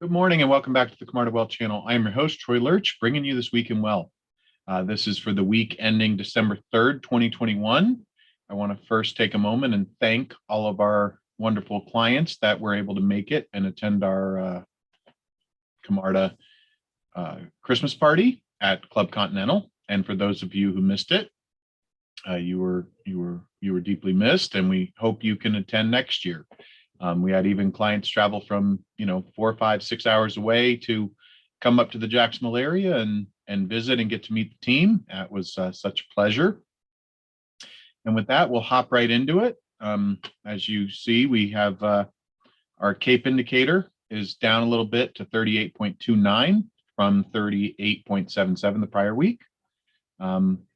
Good morning and welcome back to the Commercial Wealth Channel. I am your host, Troy Lerche, bringing you this week in wealth. This is for the week ending December 3rd, 2021. I want to first take a moment and thank all of our wonderful clients that were able to make it and attend our Camarda Christmas party at Club Continental. And for those of you who missed it, you were deeply missed, and we hope you can attend next year. We had even clients travel from 4, 5, 6 hours away to come up to the Jacksonville area and visit and get to meet the team. That was such a pleasure. And with that, we'll hop right into it. As you see, we have our CAPE indicator is down a little bit to 38.29 from 38.77 the prior week.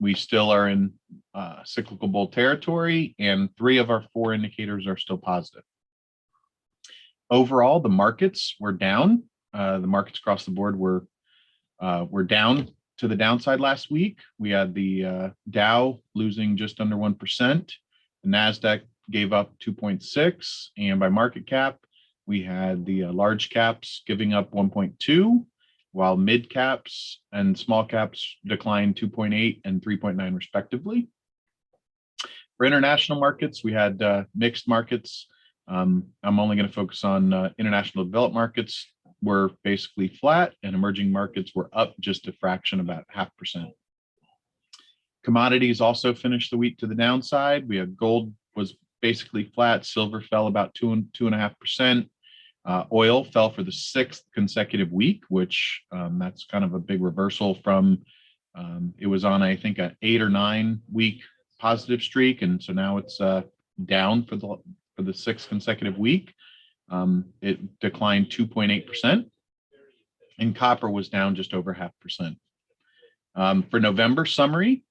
We still are in cyclical bull territory, and 3 of our 4 indicators are still positive. Overall, the markets were down. The markets across the board were down to the downside last week. We had the Dow losing just under 1%. The NASDAQ gave up 2.6, and by market cap, we had the large caps giving up 1.2, while mid caps and small caps declined 2.8 and 3.9 respectively. For international markets, we had mixed markets. I'm only going to focus on international developed markets were basically flat, and emerging markets were up just a fraction, about 0.5%. Commodities also finished the week to the downside. We had gold was basically flat. Silver fell about 2.5%. Oil fell for the 6th consecutive week, which that's kind of a big reversal from it was on, I think, an 8 or 9 week positive streak, and so now it's down for the 6th consecutive week. It declined 2.8%, and copper was down just over 0.5%. For November summary,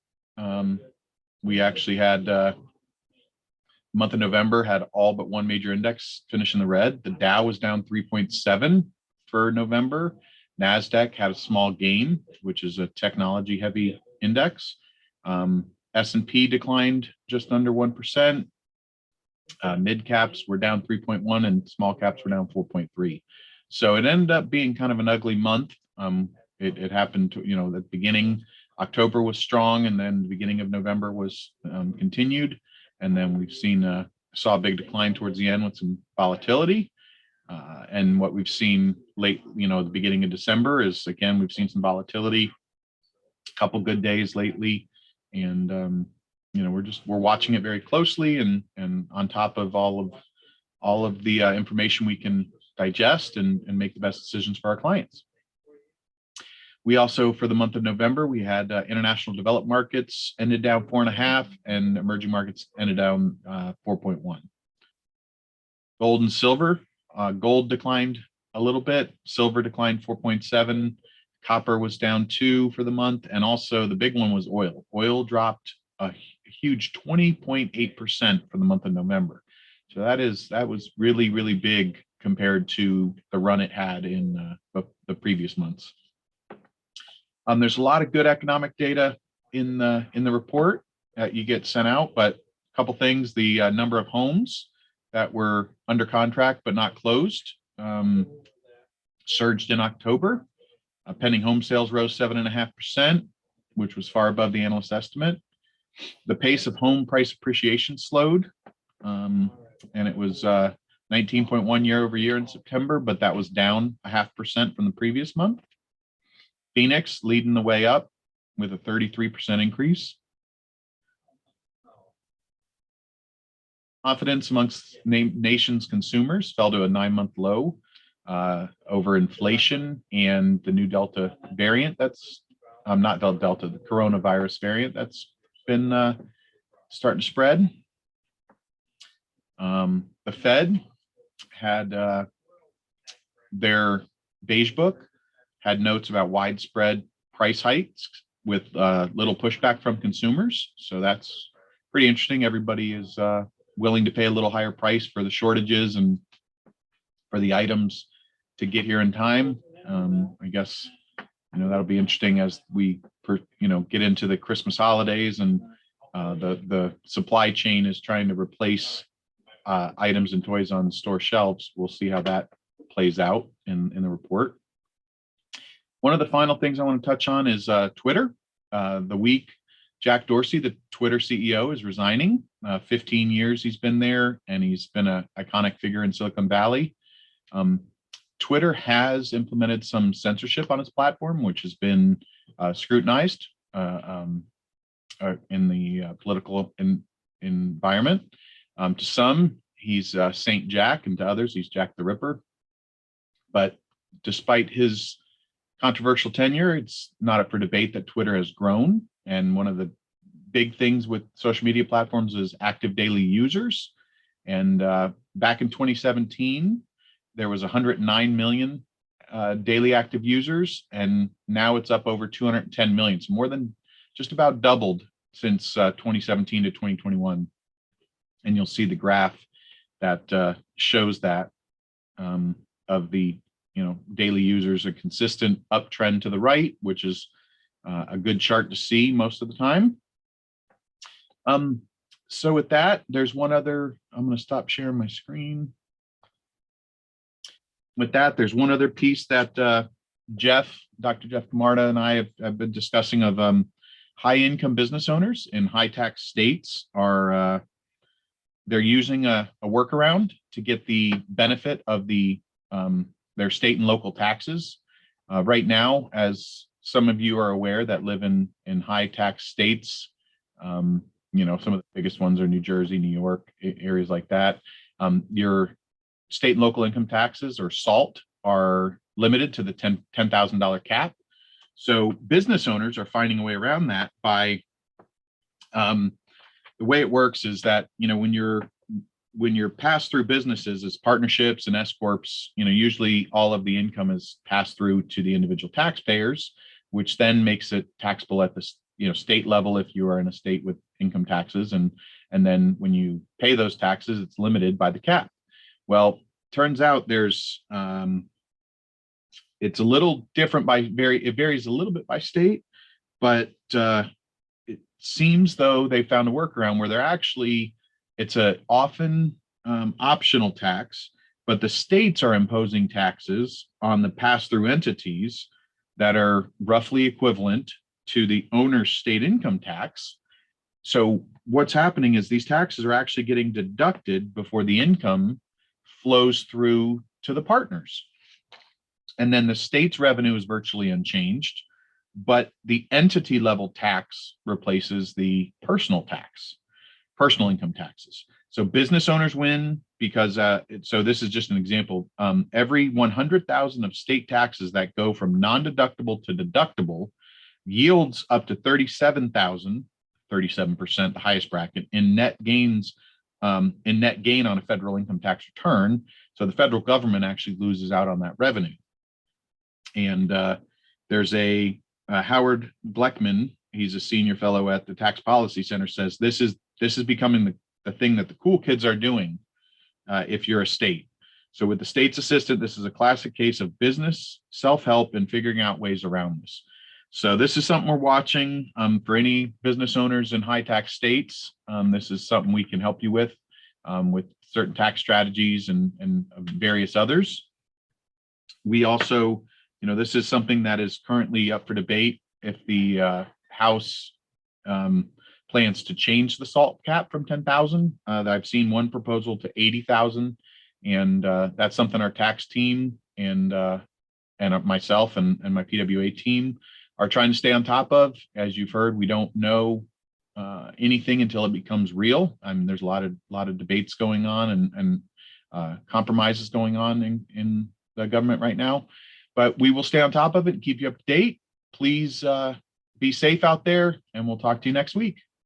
we actually had month of November had all but one major index finish in the red. The Dow was down 3.7 for November. NASDAQ had a small gain, which is a technology heavy index. S&P declined just under 1%. Mid caps were down 3.1 and small caps were down 4.3. So it ended up being kind of an ugly month. It happened to, at the beginning, October was strong, and then the beginning of November was continued. And then we've saw a big decline towards the end with some volatility. And what we've seen late, the beginning of December is, again, we've seen some volatility, a couple good days lately. And, we're watching it very closely and on top of all of the information we can digest and make the best decisions for our clients. We also, for the month of November, we had international developed markets ended down 4.5, and emerging markets ended down 4.1. Gold and silver. Gold declined a little bit. Silver declined 4.7. Copper was down 2 for the month, and also the big one was oil. Oil dropped a huge 20.8% for the month of November. So that was really, really big compared to the run it had in the previous months. There's a lot of good economic data in the report that you get sent out, but a couple things: the number of homes that were under contract but not closed surged in October. Pending home sales rose 7.5%, which was far above the analyst estimate. The pace of home price appreciation slowed, and it was 19.1 year over year in September, but that was down 0.5% from the previous month. Phoenix leading the way up with a 33% increase. Confidence amongst nation's consumers fell to a 9-month low over inflation and the new Delta variant. That's not Delta, the coronavirus variant that's been starting to spread. The Fed had their beige book had notes about widespread price hikes with little pushback from consumers. So that's pretty interesting. Everybody is willing to pay a little higher price for the shortages and for the items to get here in time. I guess, that'll be interesting as we, get into the Christmas holidays, and the supply chain is trying to replace items and toys on store shelves. We'll see how that plays out in the report. One of the final things I want to touch on is Twitter. The week Jack Dorsey, the Twitter CEO, is resigning. 15 years he's been there, and he's been an iconic figure in Silicon Valley. Twitter has implemented some censorship on its platform, which has been scrutinized in the political environment. To some, he's Saint Jack, and to others, he's Jack the Ripper. But despite his controversial tenure, it's not up for debate that Twitter has grown. And one of the big things with social media platforms is active daily users. And back in 2017, there was 109 million daily active users, and now it's up over 210 million. So more than just about doubled since 2017 to 2021. And you'll see the graph that shows that of the daily users, a consistent uptrend to the right, which is a good chart to see most of the time. So with that, there's one other, I'm going to stop sharing my screen. With that, there's one other piece that Dr. Jeff Camarda and I have been discussing of high income business owners in high tax states are they're using a workaround to get the benefit of their state and local taxes. Right now, as some of you are aware that live in high tax states, some of the biggest ones are New Jersey, New York, areas like that. Your state and local income taxes, or SALT, are limited to the $10,000 cap. So business owners are finding a way around that by the way it works is that when you're passed through businesses as partnerships and S corps, usually all of the income is passed through to the individual taxpayers, which then makes it taxable at the state level if you are in a state with income taxes, and then when you pay those taxes, it's limited by the cap. Well, turns out there's it's a little different it varies a little bit by state, but it seems though they found a workaround where it's a often optional tax, but the states are imposing taxes on the pass-through entities that are roughly equivalent to the owner's state income tax. So what's happening is these taxes are actually getting deducted before the income flows through to the partners. And then the state's revenue is virtually unchanged, but the entity level tax replaces the personal income taxes. So business owners win because, so this is just an example, every 100,000 of state taxes that go from non-deductible to deductible yields up to 37,000, 37%, the highest bracket, in net gain on a federal income tax return. So the federal government actually loses out on that revenue. And there's a Howard Bleckman, he's a senior fellow at the Tax Policy Center, says this is becoming the thing that the cool kids are doing if you're a state. So with the state's assistant, this is a classic case of business self-help and figuring out ways around this. So this is something we're watching for any business owners in high tax states. This is something we can help you with certain tax strategies and various others. We also, this is something that is currently up for debate if the House plans to change the SALT cap from 10,000. I've seen one proposal to 80,000, and that's something our tax team and myself and my PWA team are trying to stay on top of. As you've heard, we don't know anything until it becomes real. I mean, there's a lot of debates going on and compromises going on in the government right now, but we will stay on top of it and keep you up to date. Please be safe out there, and we'll talk to you next week.